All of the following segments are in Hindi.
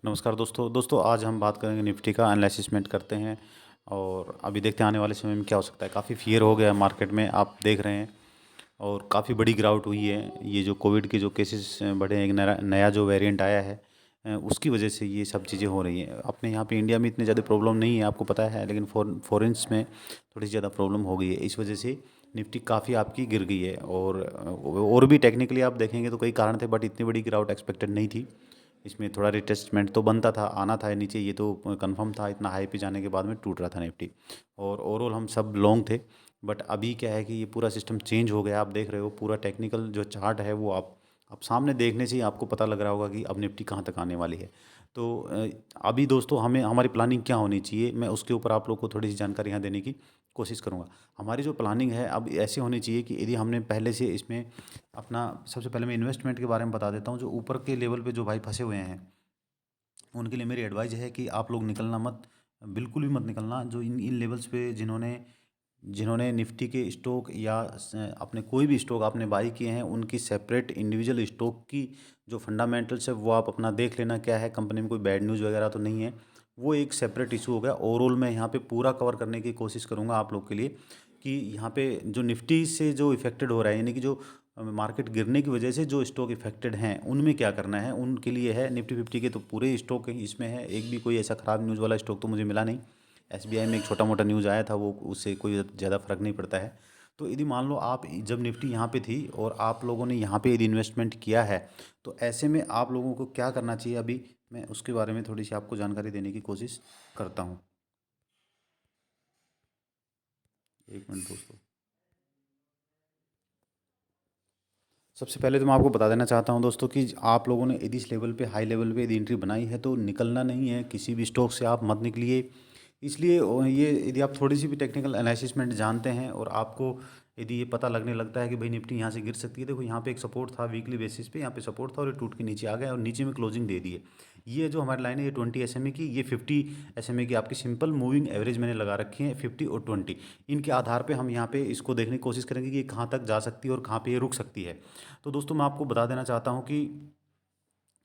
नमस्कार दोस्तों आज हम बात करेंगे निफ्टी का एनालिसिसमेंट करते हैं। और अभी देखते हैं आने वाले समय में क्या हो सकता है। काफ़ी फियर हो गया है मार्केट में, आप देख रहे हैं। और काफ़ी बड़ी गिरावट हुई है। ये जो कोविड के जो केसेस बढ़े हैं, एक नया नया जो वेरिएंट आया है, उसकी वजह से ये सब चीज़ें हो रही हैं। अपने यहाँ पे इंडिया में इतनी ज़्यादा प्रॉब्लम नहीं है, आपको पता है, लेकिन फॉरेन्स में थोड़ी सी ज़्यादा प्रॉब्लम हो गई है। इस वजह से निफ्टी काफ़ी आपकी गिर गई है। और भी टेक्निकली आप देखेंगे तो कई कारण थे, बट इतनी बड़ी गिरावट एक्सपेक्टेड नहीं थी। इसमें थोड़ा रिटेस्टमेंट तो बनता था, आना था नीचे, ये तो कंफर्म था। इतना हाई पे जाने के बाद में टूट रहा था निफ्टी। और ओवरऑल हम सब लॉन्ग थे। बट अभी क्या है कि ये पूरा सिस्टम चेंज हो गया। आप देख रहे हो पूरा टेक्निकल जो चार्ट है वो आप सामने देखने से ही आपको पता लग रहा होगा कि अब निफ्टी कहाँ तक आने वाली है। तो अभी दोस्तों हमें हमारी प्लानिंग क्या होनी चाहिए, मैं उसके ऊपर आप लोग को थोड़ी सी जानकारी यहाँ देने की कोशिश करूँगा। हमारी जो प्लानिंग है अब ऐसी होनी चाहिए कि यदि हमने पहले से इसमें अपना, सबसे पहले मैं इन्वेस्टमेंट के बारे में बता देता हूँ। जो ऊपर के लेवल पे जो भाई फंसे हुए हैं, उनके लिए मेरी एडवाइस है कि आप लोग निकलना मत, बिल्कुल भी मत निकलना। जो इन इन लेवल्स पे जिन्होंने जिन्होंने निफ्टी के स्टॉक या अपने कोई भी स्टॉक आपने बाई किए हैं, उनकी सेपरेट इंडिविजुअल स्टॉक की जो फंडामेंटल्स है वो आप अपना देख लेना, क्या है कंपनी में कोई बैड न्यूज़ वगैरह तो नहीं है। वो एक सेपरेट इशू हो गया। ओवरऑल मैं यहाँ पे पूरा कवर करने की कोशिश करूँगा आप लोग के लिए कि यहाँ पे जो निफ्टी से जो इफेक्टेड हो रहा है, यानी कि जो मार्केट गिरने की वजह से जो स्टॉक इफेक्टेड हैं, उनमें क्या करना है उनके लिए है। निफ्टी फिफ्टी के तो पूरे स्टॉक इसमें है, एक भी कोई ऐसा ख़राब न्यूज़ वाला स्टॉक तो मुझे मिला नहीं। एसबीआई में एक छोटा मोटा न्यूज़ आया था, वो उससे कोई ज़्यादा फर्क नहीं पड़ता है। तो यदि मान लो आप जब निफ्टी यहाँ पे थी और आप लोगों ने यहाँ पे यदि इन्वेस्टमेंट किया है, तो ऐसे में आप लोगों को क्या करना चाहिए, अभी मैं उसके बारे में थोड़ी सी आपको जानकारी देने की कोशिश करता हूँ। एक मिनट दोस्तों। सबसे पहले तो मैं आपको बता देना चाहता हूं दोस्तों कि आप लोगों ने यदि इस लेवल पे, हाई लेवल पे यदि एंट्री बनाई है तो निकलना नहीं है, किसी भी स्टॉक से आप मत निकलिए। इसलिए ये यदि आप थोड़ी सी भी टेक्निकल एनालिसिसमेंट जानते हैं और आपको यदि ये पता लगने लगता है कि भाई निफ्टी यहाँ से गिर सकती है, देखो यहाँ पे एक सपोर्ट था वीकली बेसिस पे, यहाँ पे सपोर्ट था और ये टूट के नीचे आ गया और नीचे में क्लोजिंग दे दी है। ये जो हमारी लाइन है, ये 20 SMA की, ये 50 SMA की आपकी सिंपल मूविंग एवरेज मैंने लगा रखी है, 50 और 20। इनके आधार पे हम यहाँ पे इसको देखने की कोशिश करेंगे कि ये कहाँ तक जा सकती है और कहाँ पे ये रुक सकती है। तो दोस्तों मैं आपको बता देना चाहता हूँ कि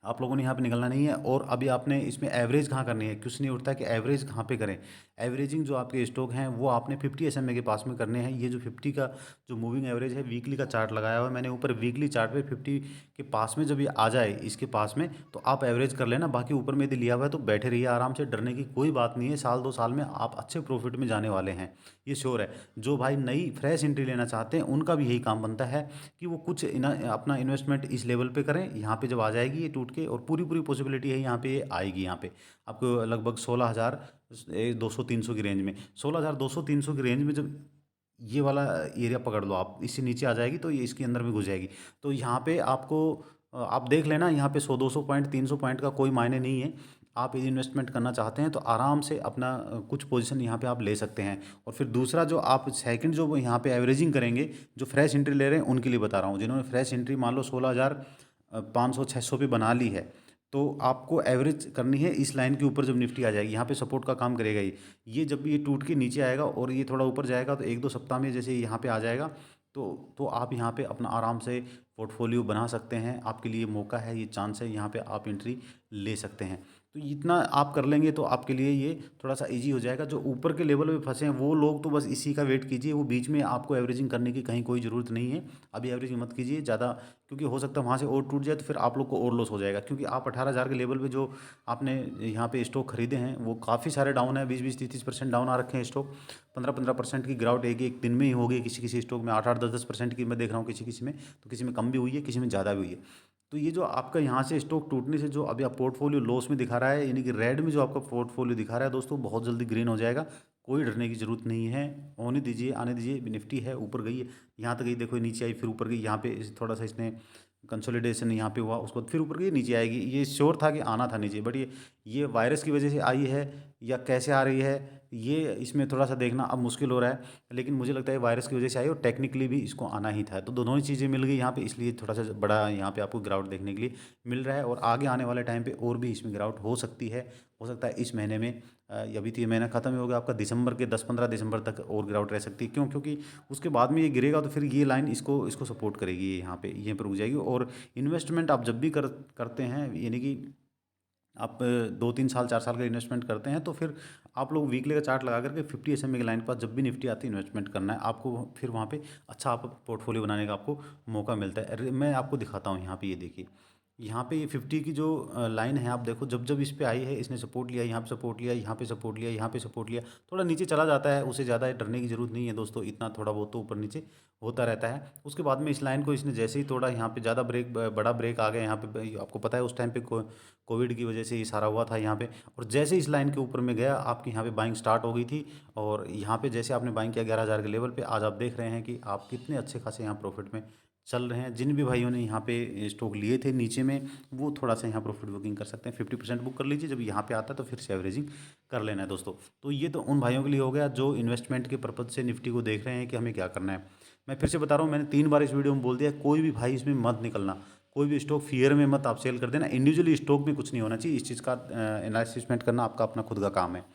आप लोगों ने यहाँ पे निकलना नहीं है। और अभी आपने इसमें एवरेज कहाँ करनी है, कुछ नहीं उठता है कि एवरेज कहाँ पे करें। एवरेजिंग जो आपके स्टॉक हैं वो आपने 50 SMA के पास में करने हैं। ये जो 50 का जो मूविंग एवरेज है, वीकली का चार्ट लगाया हुआ है मैंने ऊपर, वीकली चार्ट पे 50 के पास में जब ये आ जाए इसके पास में, तो आप एवरेज कर लेना। बाकी ऊपर में यदि लिया हुआ है तो बैठे रहिए आराम से, डरने की कोई बात नहीं है। साल 2 साल में आप अच्छे प्रॉफिट में जाने वाले हैं, ये श्योर है। जो भाई नई फ्रेश एंट्री लेना चाहते हैं उनका भी यही काम बनता है कि वो कुछ अपना इन्वेस्टमेंट इस लेवल पे करें। यहाँ पे जब आ जाएगी ये टूट के, और पूरी पूरी पॉसिबिलिटी है यहाँ पे ये आएगी, यहाँ पे आपको लगभग 16,200-300 की रेंज में, 16,200-300 की रेंज में जब ये वाला एरिया पकड़ लो आप, इससे नीचे आ जाएगी तो ये इसके अंदर में घुस जाएगी। तो यहाँ पे आपको आप देख लेना, यहाँ पे 100-200 पॉइंट 300 पॉइंट का कोई मायने नहीं है। आप यदि इन्वेस्टमेंट करना चाहते हैं तो आराम से अपना कुछ पोजीशन यहाँ पे आप ले सकते हैं। और फिर दूसरा जो आप सेकंड जो यहाँ पे एवरेजिंग करेंगे, जो फ्रेश एंट्री ले रहे हैं उनके लिए बता रहा हूँ, जिन्होंने फ्रेश एंट्री मान लो 16,500-600 पे बना ली है, तो आपको एवरेज करनी है इस लाइन के ऊपर। जब निफ्टी आ जाएगी यहाँ पे सपोर्ट का काम करेगा ये जब भी ये टूट के नीचे आएगा और ये थोड़ा ऊपर जाएगा, तो 1-2 सप्ताह में जैसे यहाँ पे आ जाएगा, तो आप यहाँ पे अपना आराम से पोर्टफोलियो बना सकते हैं। आपके लिए मौका है, ये चांस है, यहाँ पे आप एंट्री ले सकते हैं। तो इतना आप कर लेंगे तो आपके लिए ये थोड़ा सा इजी हो जाएगा। जो ऊपर के लेवल पे फंसे हैं वो लोग तो बस इसी का वेट कीजिए, वो बीच में आपको एवरेजिंग करने की कहीं कोई ज़रूरत नहीं है। अभी एवरेजिंग मत कीजिए ज़्यादा, क्योंकि हो सकता है वहाँ से और टूट जाए तो फिर आप लोग को और लॉस हो जाएगा। क्योंकि आप 18,000 के लेवल पे जो आपने यहाँ पे स्टॉक खरीदे हैं वो काफ़ी सारे डाउन है, 20-20, 30-30% डाउन आ रखे हैं स्टॉक। 15-15% की गिरावट एक दिन में ही हो गई, किसी किसी स्टॉक में 8-8, 10-10% की मैं देख रहा हूँ, किसी किसी में, तो किसी में कम भी हुई है, किसी में ज़्यादा भी हुई है। तो ये जो आपका यहाँ से स्टॉक टूटने से जो अभी आप पोर्टफोलियो लॉस में दिखा रहा है, यानी कि रेड में जो आपका पोर्टफोलियो दिखा रहा है दोस्तों, बहुत जल्दी ग्रीन हो जाएगा। कोई डरने की जरूरत नहीं है, होने दीजिए, आने दीजिए। निफ्टी है ऊपर गई है, यहाँ तक गई, देखो नीचे आई फिर ऊपर गई, यहाँ पे थोड़ा सा इसने कंसोलिडेशन यहाँ पे हुआ, उसके बाद फिर ऊपर गई, नीचे आएगी। ये श्योर था कि आना था नीचे, बट ये वायरस की वजह से आई है या कैसे आ रही है, ये इसमें थोड़ा सा देखना अब मुश्किल हो रहा है। लेकिन मुझे लगता है वायरस की वजह से आई और टेक्निकली भी इसको आना ही था, तो दोनों ही चीज़ें मिल गई यहाँ पे, इसलिए थोड़ा सा बड़ा यहाँ पे आपको गिरावट देखने के लिए मिल रहा है। और आगे आने वाले टाइम पे और भी इसमें गिरावट हो सकती है। हो सकता है इस महीने में अभी तो ये महीना खत्म ही हो गया आपका, दिसंबर के 10-15 दिसंबर तक और गिरावट रह सकती है। क्यों? क्योंकि उसके बाद में ये गिरेगा तो फिर ये लाइन इसको इसको सपोर्ट करेगी, ये यहाँ पे यहीं पर रुक जाएगी। और इन्वेस्टमेंट आप जब भी करते हैं, यानी कि आप 2-3 साल 4 साल का इन्वेस्टमेंट करते हैं तो फिर आप लोग वीकली का चार्ट लगा करके 50 SMA के लाइन के पास जब भी निफ्टी आती है इन्वेस्टमेंट करना है आपको। फिर वहाँ पे अच्छा आप पोर्टफोलियो बनाने का आपको मौका मिलता है। मैं आपको दिखाता हूँ यहाँ पे, ये देखिए यहाँ पे ये 50 की जो लाइन है, आप देखो जब जब इस पे आई है इसने सपोर्ट लिया, यहाँ पे सपोर्ट लिया, यहाँ पे सपोर्ट लिया, यहाँ पे सपोर्ट लिया, थोड़ा नीचे चला जाता है, उसे ज़्यादा डरने की जरूरत नहीं है दोस्तों, इतना थोड़ा बहुत तो ऊपर नीचे होता रहता है। उसके बाद में इस लाइन को इसने जैसे ही तोड़ा, यहाँ पे ज़्यादा बड़ा ब्रेक आ गया यहाँ पे, आपको पता है उस टाइम पे कोविड की वजह से ये सारा हुआ था यहाँ पे। और जैसे इस लाइन के ऊपर में गया आपकी यहाँ पे बाइंग स्टार्ट हो गई थी, और यहाँ पे जैसे आपने बाइंग किया 11,000 के लेवल पे, आज आप देख रहे हैं कि आप कितने अच्छे खासे यहाँ प्रॉफिट में चल रहे हैं। जिन भी भाइयों ने यहाँ पे स्टॉक लिए थे नीचे में, वो थोड़ा सा यहाँ प्रॉफिट बुकिंग कर सकते हैं, 50% बुक कर लीजिए। जब यहाँ पे आता है तो फिर से एवरेजिंग कर लेना है दोस्तों। तो ये तो उन भाइयों के लिए हो गया जो इन्वेस्टमेंट के पर्पज़ से निफ्टी को देख रहे हैं कि हमें क्या करना है। मैं फिर से बता रहा हूँ, मैंने 3 बार इस वीडियो में बोल दिया, कोई भी भाई इसमें मत निकलना, कोई भी स्टॉक फियर में मत आप सेल कर देना। इंडिविजुअली स्टॉक में कुछ नहीं होना चाहिए, इस चीज़ का एनालिसिसमेंट करना आपका अपना खुद का काम है।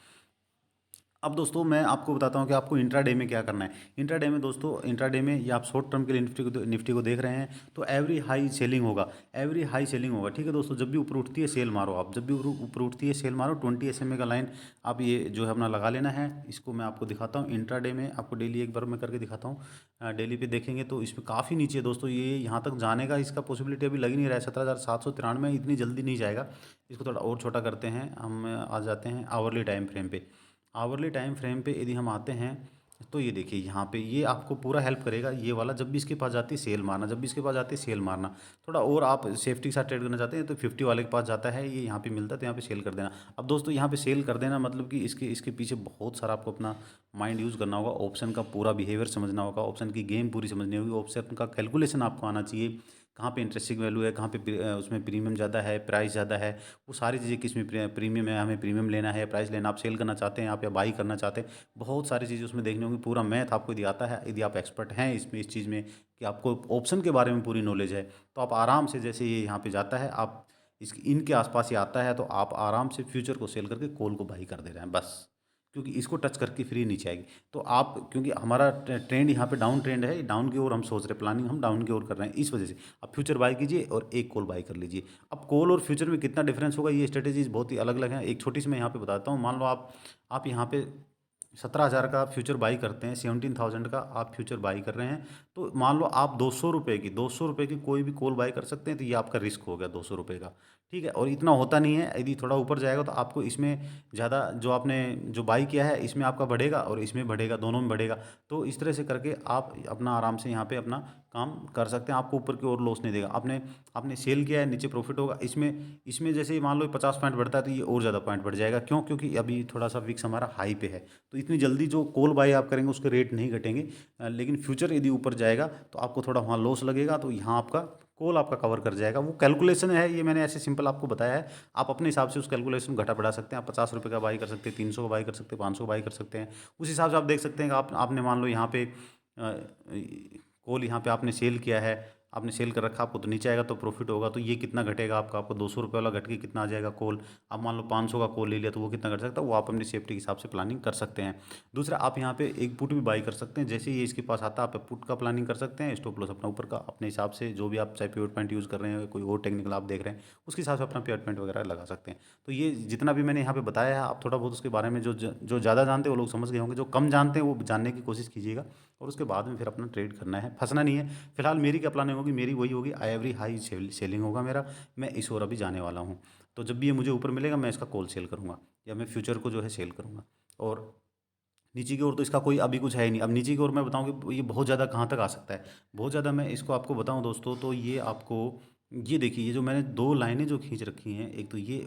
अब दोस्तों मैं आपको बताता हूँ कि आपको इंट्राडे में क्या करना है। इंट्राडे में दोस्तों, इंट्राडे में ये आप शॉर्ट टर्म के लिए निफ्टी को देख रहे हैं तो एवरी हाई सेलिंग होगा, एवरी हाई सेलिंग होगा, ठीक है दोस्तों। जब भी ऊपर उठती है सेल मारो, आप जब भी ऊपर उठती है सेल मारो। 20 SMA का लाइन आप ये जो है अपना लगा लेना है। इसको मैं आपको दिखाता हूँ इंट्राडे में, आपको डेली एक बार मैं करके दिखाता हूँ। डेली पे देखेंगे तो इसमें काफ़ी नीचे है दोस्तों, ये यहाँ तक जाने का इसका पॉसिबिलिटी अभी लग ही नहीं रहा है। 17,793 इतनी जल्दी नहीं जाएगा। इसको थोड़ा और छोटा करते हैं हम, आ जाते हैं आवरली टाइम फ्रेम पे। आवरली टाइम फ्रेम पे यदि हम आते हैं तो ये देखिए यहाँ पे ये आपको पूरा हेल्प करेगा ये वाला। जब भी इसके पास जाती है सेल मारना, जब भी इसके पास जाती है सेल मारना। थोड़ा और आप सेफ्टी के साथ ट्रेड करना चाहते हैं तो 50 वाले के पास जाता है, ये यहाँ पे मिलता है तो यहाँ पे सेल कर देना। अब दोस्तों यहाँ पे सेल कर देना मतलब कि इसके इसके पीछे बहुत सारा आपको अपना माइंड यूज़ करना होगा, ऑप्शन का पूरा बिहेवियर समझना होगा, ऑप्शन की गेम पूरी समझनी होगी, ऑप्शन का कैलकुलेशन आपको आना चाहिए। कहाँ पे इंटरेस्टिंग वैल्यू है, कहाँ पे उसमें प्रीमियम ज़्यादा है, प्राइस ज़्यादा है, वो सारी चीज़ें किस में प्रीमियम है, हमें प्रीमियम लेना है, प्राइस लेना, आप सेल करना चाहते हैं आप या बाई करना चाहते हैं, बहुत सारी चीज़ें उसमें देखनी होंगी। पूरा मैथ आपको यदि आता है, यदि आप एक्सपर्ट हैं इसमें, इस चीज़ में कि आपको ऑप्शन के बारे में पूरी नॉलेज है, तो आप आराम से, जैसे ये यहाँ पे जाता है, आप इस इनके आसपास ही आता है तो आप आराम से फ्यूचर को सेल करके कॉल को बाई कर दे रहे हैं बस। क्योंकि इसको टच करके फ्री नीचे आएगी तो आप, क्योंकि हमारा ट्रेंड यहाँ पे डाउन ट्रेंड है, डाउन की ओर हम सोच रहे हैं, प्लानिंग हम डाउन की ओर कर रहे हैं, इस वजह से आप फ्यूचर बाय कीजिए और एक कॉल बाय कर लीजिए। अब कॉल और फ्यूचर में कितना डिफरेंस होगा, ये स्ट्रेटेजीज बहुत ही अलग अलग हैं। एक छोटी सी मैं यहाँ पे बताता हूँ। मान लो आप यहाँ पे 17,000 का फ्यूचर बाई करते हैं, 17,000 का आप फ्यूचर बाई कर रहे हैं, तो मान लो आप 200 रुपये की कोई भी कॉल बाई कर सकते हैं, तो ये आपका रिस्क हो गया 200 रुपये का, ठीक है। और इतना होता नहीं है, यदि थोड़ा ऊपर जाएगा तो आपको इसमें ज़्यादा जो आपने जो बाई किया है इसमें आपका बढ़ेगा और इसमें बढ़ेगा, दोनों में बढ़ेगा। तो इस तरह से करके आप अपना आराम से यहाँ पे अपना काम कर सकते हैं, आपको ऊपर की ओर लॉस नहीं देगा। आपने आपने सेल किया है, नीचे प्रॉफिट होगा, इसमें इसमें जैसे ही मान लो 50 पॉइंट बढ़ता है तो ये और ज़्यादा पॉइंट बढ़ जाएगा। क्यों? क्योंकि अभी थोड़ा सा विक्स हमारा हाई पे है, तो इतनी जल्दी जो कॉल बाय आप करेंगे उसके रेट नहीं घटेंगे। लेकिन फ्यूचर यदि ऊपर जाएगा तो आपको थोड़ा वहाँ लॉस लगेगा, तो यहाँ आपका कॉल आपका कवर कर जाएगा। वो कैलकुलेशन है, ये मैंने ऐसे सिंपल आपको बताया है। आप अपने हिसाब से उस कैलकुलेशन घटा बढ़ा सकते हैं। आप 50 रुपये का बाई कर सकते हैं, 300 का बाई कर सकते हैं, 500 का बाई कर सकते हैं। उस हिसाब से आप देख सकते हैं कि आपने मान लो यहाँ पे कॉल यहाँ पे आपने सेल किया है, आपने सेल कर रखा, आपको तो नीचे आएगा तो प्रॉफिट होगा, तो ये कितना घटेगा आपका, आपको 200 रुपये वाला घट के कितना आ जाएगा कॉल। आप मान लो 500 का कॉल ले लिया तो वो कितना घट सकता है, वो आप अपनी सेफ्टी के हिसाब से प्लानिंग कर सकते हैं। दूसरा, आप यहाँ पे एक पुट भी बाई कर सकते हैं, जैसे ये इसके पास आता है आप पुट का प्लानिंग कर सकते हैं। स्टॉप लॉस अपना ऊपर का अपने हिसाब से, जो भी आप चाहे पिवट पॉइंट यूज़ कर रहे हैं, कोई और टेक्निकल आप देख रहे हैं, उसके हिसाब से अपना पिवट पॉइंट वगैरह लगा सकते हैं। तो ये जितना भी मैंने यहाँ पे बताया है, आप थोड़ा बहुत उसके बारे में जो ज़्यादा जानते हैं वो लोग समझ गए होंगे, जो कम जानते हैं वो जानने की कोशिश कीजिएगा, और उसके बाद में फिर अपना ट्रेड करना है, फंसना नहीं है। फिलहाल मेरी क्या प्लानिंग होगी, मेरी वही होगी, एवरी हाई सेलिंग होगा मेरा। मैं इस ओर अभी जाने वाला हूँ, तो जब भी ये मुझे ऊपर मिलेगा मैं इसका कॉल सेल करूँगा, या मैं फ्यूचर को जो है सेल करूँगा। और नीचे की ओर तो इसका कोई अभी कुछ है ही नहीं। अब नीचे की ओर मैं बताऊँ कि ये बहुत ज़्यादा कहाँ तक आ सकता है, बहुत ज़्यादा मैं इसको आपको बताऊँ दोस्तों, तो ये आपको, ये देखिए, ये जो मैंने दो लाइनें जो खींच रखी हैं, एक तो ये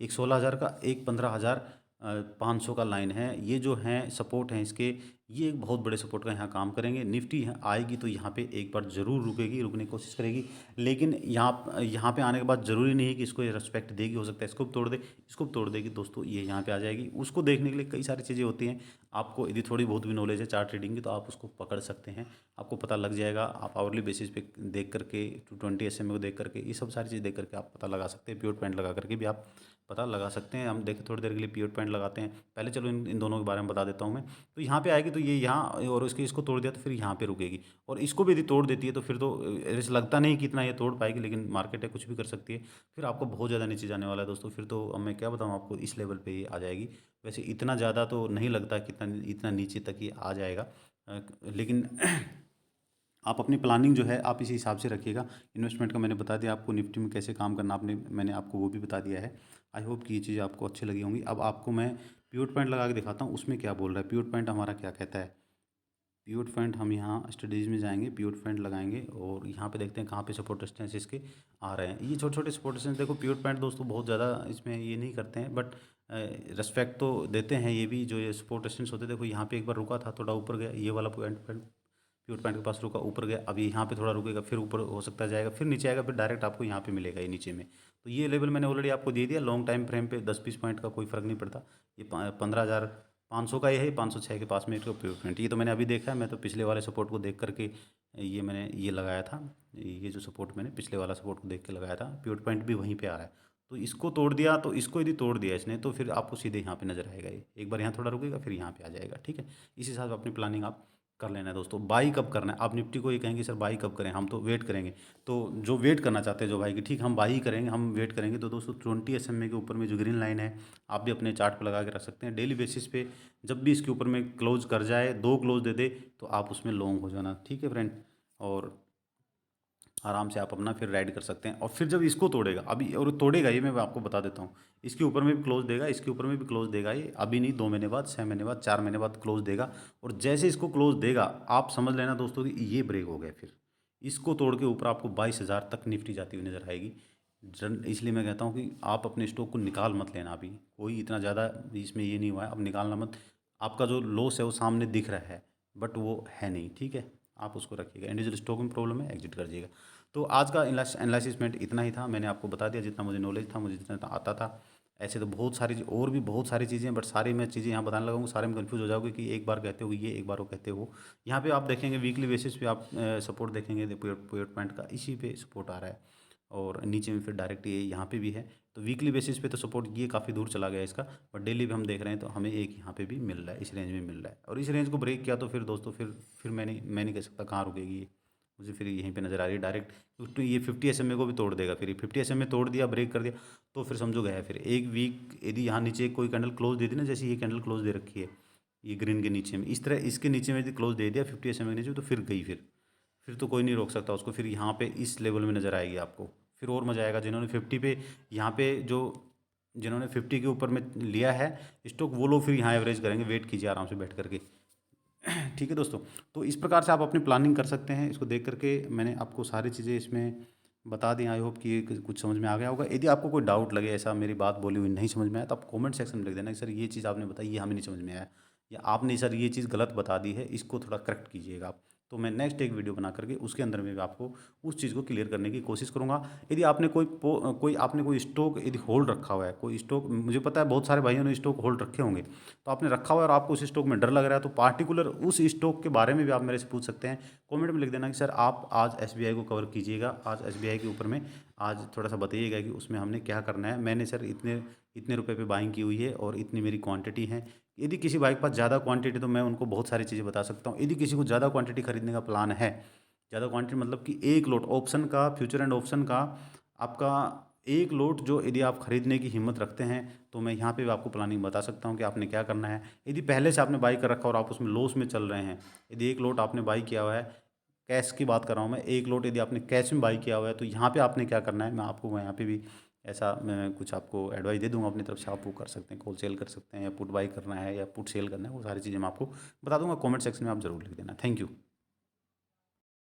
एक 16,000 का, एक 15,500 का लाइन है, ये जो हैं सपोर्ट हैं इसके, ये एक बहुत बड़े सपोर्ट का यहाँ काम करेंगे। निफ्टी यहाँ आएगी तो यहाँ पे एक बार ज़रूर रुकेगी, रुकने की कोशिश करेगी, लेकिन यहाँ यहाँ पे आने के बाद ज़रूरी नहीं है कि इसको ये रेस्पेक्ट देगी, हो सकता है इसको भी तोड़ दे, इसको भी तोड़ देगी दोस्तों, ये यहाँ पे आ जाएगी। उसको देखने के लिए कई सारी चीज़ें होती हैं, आपको यदि थोड़ी बहुत भी नॉलेज है चार्ट ट्रेडिंग की तो आप उसको पकड़ सकते हैं, आपको पता लग जाएगा। आप आवरली बेसिस पे देख करके, 220 SMA को देख करके, ये सब सारी चीज़ देख करके आप पता लगा सकते हैं, प्योर पॉइंट लगा करके भी आप पता लगा सकते हैं। हम देखें थोड़ी देर के लिए पिवट पॉइंट लगाते हैं। पहले चलो इन दोनों के बारे में बता देता हूँ मैं। तो यहाँ पे आएगी तो ये यहाँ, और इसको तोड़ दिया तो फिर यहाँ पे रुकेगी, और इसको भी यदि तोड़ देती है तो फिर तो ऐसा लगता नहीं कि इतना ये तोड़ पाएगी, लेकिन मार्केट है, कुछ भी कर सकती है। फिर आपको बहुत ज़्यादा नीचे जाने वाला है दोस्तों। फिर तो अब मैं क्या बताऊँ आपको, इस लेवल पे ये आ जाएगी। वैसे इतना ज़्यादा तो नहीं लगता कि इतना नीचे तक ये आ जाएगा, लेकिन आप अपनी प्लानिंग जो है आप इसी हिसाब से रखिएगा। इन्वेस्टमेंट का मैंने बता दिया आपको, निफ्टी में कैसे काम करना मैंने आपको वो भी बता दिया है। आई होप कि ये चीज़ें आपको अच्छी लगी होंगी। अब आपको मैं पिवट पॉइंट लगा के दिखाता हूँ, उसमें क्या बोल रहा है पिवट पॉइंट हमारा, क्या कहता है पिवट पॉइंट। हम यहाँ स्टडीज़ में जाएंगे, पिवट पॉइंट लगाएंगे और यहाँ पे देखते हैं कहाँ पे सपोर्ट रेजिस्टेंस इसके आ रहे हैं। ये छोटे छोटे सपोर्ट रेजिस्टेंस, देखो पिवट पॉइंट दोस्तों बहुत ज़्यादा इसमें ये नहीं करते हैं, बट रेस्पेक्ट तो देते हैं ये भी। जो ये सपोर्ट रेजिस्टेंस होते हैं, देखो यहाँ पे एक बार रुका था, थोड़ा ऊपर गया, ये वाला पॉइंट पिवट पॉइंट के पास रुका, ऊपर गया, अभी यहाँ पे थोड़ा रुकेगा, फिर ऊपर हो सकता है जाएगा, फिर नीचे आएगा, फिर डायरेक्ट आपको यहाँ पे मिलेगा ये नीचे में। तो ये लेवल मैंने ऑलरेडी आपको दे दिया। लॉन्ग टाइम फ्रेम पे 10-20 पॉइंट का कोई फ़र्क नहीं पड़ता। ये 15,500 का ये है, 506 के पास में एक पिवट पॉइंट, ये तो मैंने अभी देखा है। मैं तो पिछले वाले सपोर्ट को देख करके ये मैंने ये लगाया था। ये जो सपोर्ट मैंने पिछले वाला सपोर्ट को देख के लगाया था, पिवट पॉइंट भी वहीं पर आ रहा है। तो इसको तोड़ दिया, तो इसको यदि तोड़ दिया इसने, तो फिर आपको सीधे यहाँ पे नजर आएगा। ये एक बार यहाँ थोड़ा रुकेगा, फिर यहाँ पे आ जाएगा, ठीक है। इस हिसाब से अपनी प्लानिंग आप कर लेना है दोस्तों। बाई कब करना है, आप निफ्टी को ये कहेंगे सर बाई कब करें, हम तो वेट करेंगे। तो जो वेट करना चाहते हैं जो भाई कि ठीक हम बाई करेंगे, हम वेट करेंगे, तो दोस्तों 20 SMA के ऊपर में जो ग्रीन लाइन है, आप भी अपने चार्ट पर लगा के रख सकते हैं। डेली बेसिस पे जब भी इसके ऊपर में क्लोज कर जाए, 2 क्लोज दे दे, तो आप उसमें लॉन्ग हो जाना, ठीक है फ्रेंड। और आराम से आप अपना फिर राइड कर सकते हैं। और फिर जब इसको तोड़ेगा, अभी और तोड़ेगा ये मैं आपको बता देता हूँ, इसके ऊपर में भी क्लोज देगा, इसके ऊपर में भी क्लोज देगा। ये अभी नहीं, 2 महीने बाद, 6 महीने बाद, 4 महीने बाद क्लोज देगा। और जैसे इसको क्लोज देगा, आप समझ लेना दोस्तों कि ये ब्रेक हो गया। फिर इसको तोड़ के ऊपर आपको 22,000 तक निफ्टी जाती हुई नजर आएगी। इसलिए मैं कहता हूँ कि आप अपने स्टॉक को निकाल मत लेना। अभी कोई इतना ज़्यादा इसमें ये नहीं हुआ है, अब निकालना मत। आपका जो लॉस है वो सामने दिख रहा है, बट वो है नहीं, ठीक है। आप उसको रखिएगा। इंडिविजुअल स्टॉक में प्रॉब्लम है, एग्जिट कर जाइएगा। तो आज का एनालिसिसमेंट इतना ही था। मैंने आपको बता दिया जितना मुझे नॉलेज था, मुझे जितना आता था। ऐसे तो बहुत सारी और भी बहुत सारी चीज़ें, बट सारी मैं चीज़ें यहाँ बताने लगाऊंगा, सारे में कंफ्यूज हो जाओगे कि एक बार कहते हो ये, एक बार वो कहते हो। यहाँ पे आप देखेंगे वीकली बेसिस पे आप सपोर्ट देखेंगे, पिवट पॉइंट का इसी पे सपोर्ट आ रहा है, और नीचे में फिर डायरेक्ट ये यहाँ पे भी है। तो वीकली बेसिस पे तो सपोर्ट ये काफ़ी दूर चला गया इसका, बट डेली भी हम देख रहे हैं तो हमें एक यहाँ पे भी मिल रहा है, इस रेंज में मिल रहा है। और इस रेंज को ब्रेक किया तो फिर दोस्तों फिर मैं नहीं कह सकता कहाँ रुकेगी ये, मुझे फिर यहीं पे नज़र आ रही है डायरेक्ट। तो ये 50 SMA को भी तोड़ देगा। फिर ये 50 SMA तोड़ दिया, ब्रेक कर दिया, तो फिर समझो गया है। फिर एक वीक यदि यहाँ नीचे कोई कैंडल क्लोज दे दी ना, जैसे ये कैंडल क्लोज दे रखी है ये ग्रीन के नीचे में, इस तरह इसके नीचे में यदि क्लोज दे दिया 50 SMA के नीचे, तो फिर गई। फिर तो कोई नहीं रोक सकता उसको। फिर यहाँ पे इस लेवल में नज़र आएगी आपको, फिर और मज़ा आएगा। जिन्होंने 50 पे यहाँ पे जिन्होंने 50 के ऊपर में लिया है स्टॉक, वो लोग फिर यहाँ एवरेज करेंगे। वेट कीजिए आराम से बैठ करके, ठीक है दोस्तों। तो इस प्रकार से आप अपनी प्लानिंग कर सकते हैं। इसको देख करके मैंने आपको सारी चीज़ें इसमें बता दी। आई होप कि ये कुछ समझ में आ गया होगा। यदि आपको कोई डाउट लगे, ऐसा मेरी बात बोली हुई नहीं समझ में आया, तो आप कमेंट सेक्शन में लिख देना कि सर ये चीज़ आपने बताई, ये हमें नहीं समझ में आया, या आपने सर ये चीज़ गलत बता दी है, इसको थोड़ा करेक्ट कीजिएगा आप। तो मैं नेक्स्ट एक वीडियो बना करके उसके अंदर में भी आपको उस चीज़ को क्लियर करने की कोशिश करूँगा। यदि आपने कोई स्टॉक यदि होल्ड रखा हुआ है, कोई स्टॉक, मुझे पता है बहुत सारे भाइयों ने स्टॉक होल्ड रखे होंगे, तो आपने रखा हुआ है और आपको उस स्टॉक में डर लग रहा है, तो पार्टिकुलर उस स्टॉक के बारे में भी आप मेरे से पूछ सकते हैं। कमेंट में लिख देना कि सर आप आज SBI को कवर कीजिएगा, आज SBI के ऊपर में आज थोड़ा सा बताइएगा कि उसमें हमने क्या करना है। मैंने सर इतने इतने रुपए पे बाइंग की हुई है और इतनी मेरी क्वांटिटी है। यदि किसी भाई के पास ज़्यादा क्वांटिटी, तो मैं उनको बहुत सारी चीज़ें बता सकता हूँ। यदि किसी को ज़्यादा क्वांटिटी खरीदने का प्लान है, ज़्यादा क्वांटिटी मतलब कि एक लोट ऑप्शन का, फ्यूचर एंड ऑप्शन का आपका एक लोट जो यदि आप खरीदने की हिम्मत रखते हैं, तो मैं यहाँ पे भी आपको प्लानिंग बता सकता हूँ कि आपने क्या करना है। यदि पहले से आपने बाई कर रखा और आप उसमें लॉस में चल रहे हैं, यदि एक लोट आपने बाई किया हुआ है, कैश की बात कर रहा हूँ मैं, एक लोट यदि आपने कैश में बाई किया हुआ है, तो यहाँ पे आपने क्या करना है, मैं आपको यहाँ पे भी ऐसा मैं कुछ आपको एडवाइस दे दूंगा अपनी तरफ से। आप वो कर सकते हैं, कॉल सेल कर सकते हैं, या पुट बाई करना है या पुट सेल करना है, वो सारी चीज़ें मैं आपको बता दूंगा। कमेंट सेक्शन में आप जरूर लिख देना। Thank you.